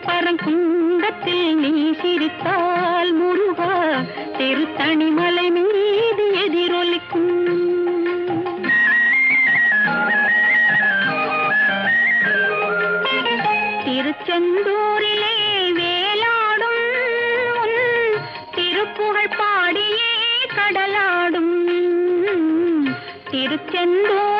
பரங்குன்றத்தில் நீ சிரித்தால் முருகா திருத்தணிமலை மீது எதிரொலிக்கும். திருச்செந்தூரிலே வேலாடும் உன் திருப்புகழ் பாடியே கடலாடும். திருச்செந்தூர்